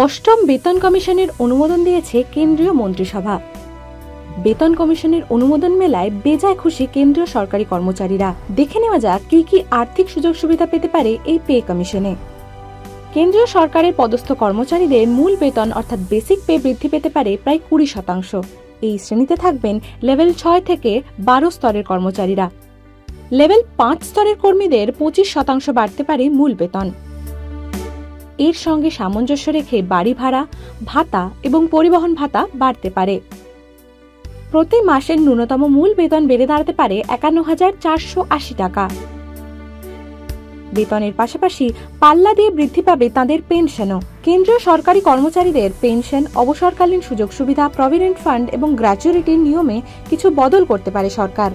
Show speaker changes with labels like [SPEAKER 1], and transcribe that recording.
[SPEAKER 1] অষ্টম বেতন কমিশনের অনুমোদন দিয়েছে কেন্দ্রীয় মন্ত্রিসভা। বেতন কমিশনের অনুমোদন মেলায় বেজায় খুশি কেন্দ্রীয় সরকারি কর্মচারীরা। দেখে নেওয়া যাক কি কি আর্থিক সুযোগ সুবিধা পেতে পারে এই পে কমিশনে। কেন্দ্রীয় সরকারের পদস্থ কর্মচারীদের মূল বেতন অর্থাৎ বেসিক পে বৃদ্ধি পেতে পারে প্রায় 20%। এই শ্রেণীতে থাকবেন লেভেল 6 থেকে 12 স্তরের কর্মচারীরা। লেভেল 5 স্তরের কর্মীদের 25% বাড়তে পারে মূল বেতন। এর সঙ্গে সামঞ্জস্য রেখে বাড়ি ভাড়া, ভাতা এবং পরিবহন ভাতা বাড়তে পারে। প্রতি মাসের ন্যূনতম মূল বেতন বেড়ে দাঁড়াতে পারে 51,480 টাকা। বেতনের পাশাপাশি পাল্লা দিয়ে বৃদ্ধি পাবে তাদের পেনশনও। কেন্দ্রীয় সরকারি কর্মচারীদের পেনশন, অবসরকালীন সুযোগ সুবিধা, প্রভিডেন্ট ফান্ড এবং গ্র্যাচুইটির নিয়মে কিছু বদল করতে পারে সরকার।